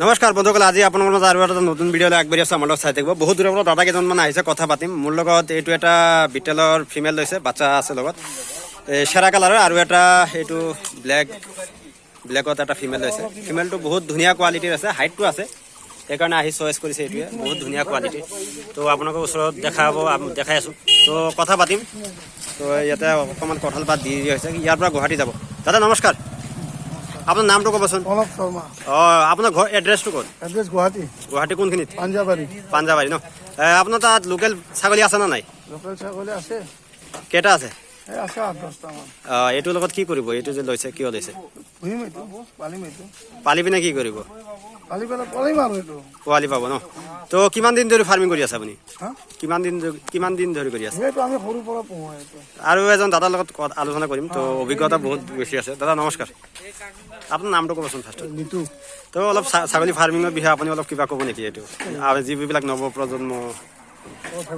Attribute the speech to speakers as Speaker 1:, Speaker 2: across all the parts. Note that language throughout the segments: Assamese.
Speaker 1: নমস্কাৰ বন্ধুসকল, আজি আপোনালোকৰ মাজত আৰু এটা নতুন ভিডিঅ'লৈ আগবাঢ়ি আছোঁ। আমাৰ লগত চাই থাকিব। বহুত দূৰৰ পৰা দাদা কেইজনমান আহিছে, কথা পাতিম। মোৰ লগত এইটো এটা বিটেলৰ ফিমেল লৈছে, বাচ্চা আছে লগত, চেৰা কালাৰৰ, আৰু এটা এইটো ব্লেকত এটা ফিমেল লৈছে। ফিমেলটো বহুত ধুনীয়া কোৱালিটিৰ আছে, হাইটটো আছে, সেইকাৰণে আহি চইচ কৰিছে। এইটোৱে বহুত ধুনীয়া কোৱালিটি। তো আপোনালোকৰ ওচৰত দেখাই আছোঁ, তো কথা পাতিম। তো ইয়াতে অকণমান কঁঠাল পাত দি হৈছে। ইয়াৰ পৰা গুৱাহাটী যাব। দাদা নমস্কাৰ, আপোনাৰ নামটো ক'বচোন।
Speaker 2: অলপ শৰ্মা।
Speaker 1: অঁ, আপোনাৰ ঘৰ এড্ৰেছটো ক'ত?
Speaker 2: এড্ৰেছ গুৱাহাটী।
Speaker 1: গুৱাহাটী কোনখিনিত?
Speaker 2: পাঞ্জাবাৰী
Speaker 1: ন? আপোনাৰ তাত লোকেল ছাগলী আছে নে নাই?
Speaker 2: লোকেল ছাগলী আছে।
Speaker 1: কেইটা আছে?
Speaker 2: আছে 8-10টা মান।
Speaker 1: এইটোৰ লগত কি কৰিব? এইটো যে লৈছে, কিয় লৈছে?
Speaker 2: পুহিম এইটো, পালিম এইটো।
Speaker 1: পালি পিনে কি কৰিব?
Speaker 2: পালি পেলাই পালিম আৰু এইটো।
Speaker 1: পোৱালি পাব ন? তো কিমান দিন ধৰি ফাৰ্মিং কৰি আছে আপুনি?
Speaker 2: হা?
Speaker 1: কিমান দিন ধৰি কৰি আছে?
Speaker 2: এইটো আমি সৰুৰ পৰা পুহো এইটো।
Speaker 1: আৰু এজন দাদাৰ লগত আলোচনা কৰিম, তো অভিজ্ঞতা বহুত বেছি আছে। দাদা নমস্কাৰ, আপোনাৰ নামটো ক'বচোন ফাৰ্ষ্ট।
Speaker 2: লিটু।
Speaker 1: তো অলপ ছাগলী ফাৰ্মিঙৰ বিষয়ে আপুনি অলপ কিবা ক'ব নেকি? এইটো আৰু যিবিলাক নৱপ্ৰজন্ম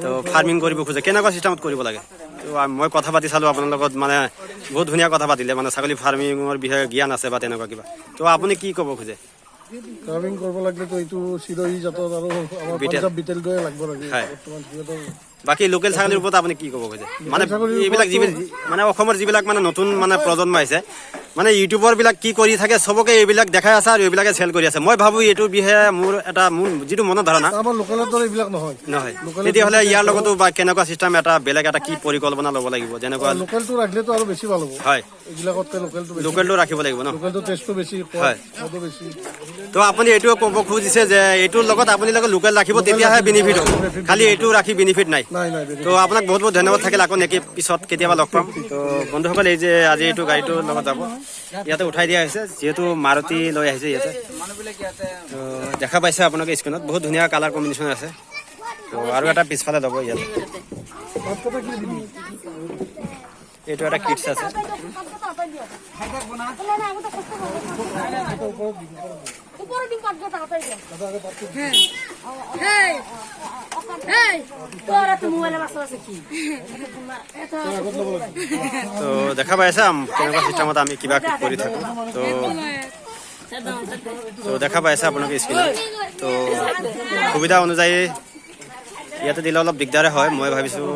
Speaker 1: তো ফাৰ্মিং কৰিব খোজে, কেনেকুৱা চিষ্টেমত কৰিব লাগে? তো মই কথা পাতি চালোঁ আপোনাৰ লগত, মানে বহুত ধুনীয়া কথা পাতিলে, মানে ছাগলী ফাৰ্মিঙৰ বিষয়ে জ্ঞান আছে বা তেনেকুৱা কিবা। তো আপুনি কি ক'ব খোজে?
Speaker 2: ফাৰ্মিং কৰিব লাগিলেতো এইটো চিৰহি জাতত আৰু আমাৰ পাঞ্জাব বিটেলটোৱে লাগিব লাগে। বৰ্তমান সিহঁতৰ
Speaker 1: বাকী লোকেল ছাগলীৰ ওপৰত আপুনি কি ক'ব খোজে? মানে এইবিলাক মানে অসমৰ যিবিলাক মানে নতুন মানে প্ৰজন্ম আহিছে, মানে ইউটিউবৰ বিলাক কি কৰি থাকে, চবকে এইবিলাক দেখাই আছে আৰু এইবিলাকে চেল কৰি আছে। মই ভাবোঁ এইটোৰ বিষয়ে মোৰ যিটো মনৰ ধাৰণা,
Speaker 2: আমাৰ লোকেলৰ দৰে এইবিলাক নহয়।
Speaker 1: তেতিয়াহ'লে ইয়াৰ লগতো বা কেনেকুৱা চিষ্টেম এটা বেলেগ এটা কি পৰিকল্পনা ল'ব লাগিব? যেনেকুৱা
Speaker 2: লোকেলটো ৰাখিলেতো আৰু বেছি ভাল হ'ব।
Speaker 1: হয়,
Speaker 2: এইবিলাকতকৈ
Speaker 1: লোকেলটো ৰাখিব লাগিব ন?
Speaker 2: লোকেলটো টেষ্টটো বেছি, সোৱাদো বেছি।
Speaker 1: তো আপুনি এইটোও ক'ব খুজিছে যে এইটোৰ লগত আপুনি লোকেল ৰাখিব, তেতিয়াহে বেনিফিট হ'ব, খালি এইটো ৰাখি বেনিফিট নাই। তো আপোনাক বহুত বহুত ধন্যবাদ থাকিল। আকৌ নেকি পিছত কেতিয়াবা লগ পাম। তো বন্ধুসকল, এই যে আজি এইটো গাড়ীটোৰ লগত যাব, ইয়াতে উঠাই দিয়া হৈছে, যিহেতু মাৰুতি লৈ আহিছে ইয়াতে। তো দেখা পাইছে আপোনালোকে স্ক্ৰীণত, বহুত ধুনীয়া কালাৰ কম্বিনেশ্যন আছে। তো আৰু এটা পিছফালে ল'ব ইয়াত, এইটো এটা কিটছ আছে। তো দেখা পাইছে কেনেকুৱা চিষ্টেমত আমি কিবা কৰি থাকোঁ। তো দেখা পাইছে আপোনালোকে স্ক্ৰীণত। তো সুবিধা অনুযায়ী ইয়াতে দিলে অলপ দিগদাৰে হয়। মই ভাবিছোঁ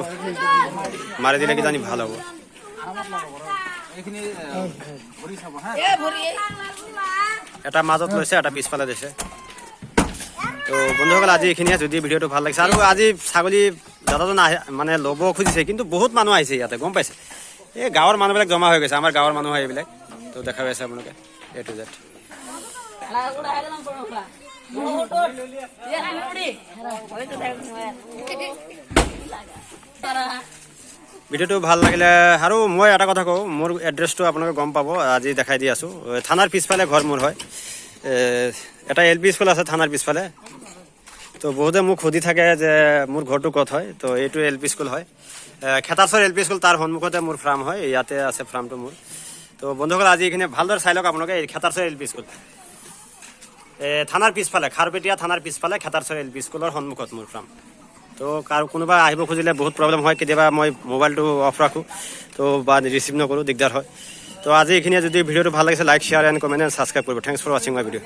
Speaker 1: মাৰি দিলে কিজানি ভাল হ'ব। এটা মাজত লৈছে, এটা পিছফালে দিছে। তো বন্ধুসকল, আজি এইখিনিয়ে। যদি ভিডিঅ'টো ভাল লাগিছে, আৰু আজি ছাগলী দাদাজন মানে ল'ব খুজিছে, কিন্তু বহুত মানুহ আহিছে ইয়াতে, গম পাইছে? এই গাঁৱৰ মানুহবিলাক জমা হৈ গৈছে, আমাৰ গাঁৱৰ মানুহ হয় এইবিলাক। তো দেখা পাইছে আপোনালোকে A to Z। ভিডিঅ'টো ভাল লাগিলে, আৰু মই এটা কথা কওঁ, মোৰ এড্ৰেছটো আপোনালোকে গম পাব, আজি দেখাই দি আছোঁ। থানাৰ পিছফালে ঘৰ মোৰ হয়। এটা LP স্কুল আছে থানাৰ পিছফালে। তো বহুতে মোক সুধি থাকে যে মোৰ ঘৰটো ক'ত হয়। তো এইটো LP স্কুল হয়, খেতাৰচৰ LP স্কুল, তাৰ সন্মুখতে মোৰ ফাৰ্ম হয়, ইয়াতে আছে ফাৰ্মটো মোৰ। তো বন্ধুসকল, আজি এইখিনি ভালদৰে চাই লওক আপোনালোকে। এই খেতাৰচৰ LP স্কুল, থানাৰ পিছফালে, খাৰপেটীয়া থানাৰ পিছফালে খেতাৰচৰ LP স্কুলৰ সন্মুখত মোৰ ফাৰ্ম। তো কোনোবা আহিব খুজিলে বহুত প্ৰব্লেম হয়, কেতিয়াবা মই মোবাইলটো অফ ৰাখোঁ, তো বা ৰিচিভ নকৰোঁ, দিগদাৰ হয়। তো আজি এইখিনিয়ে। যদি ভিডিঅ'টো ভাল লাগিছে, like, share and comment and subscribe কৰিব। থেংকছ ফৰ ৱাচিং মাই ভিডিঅ'।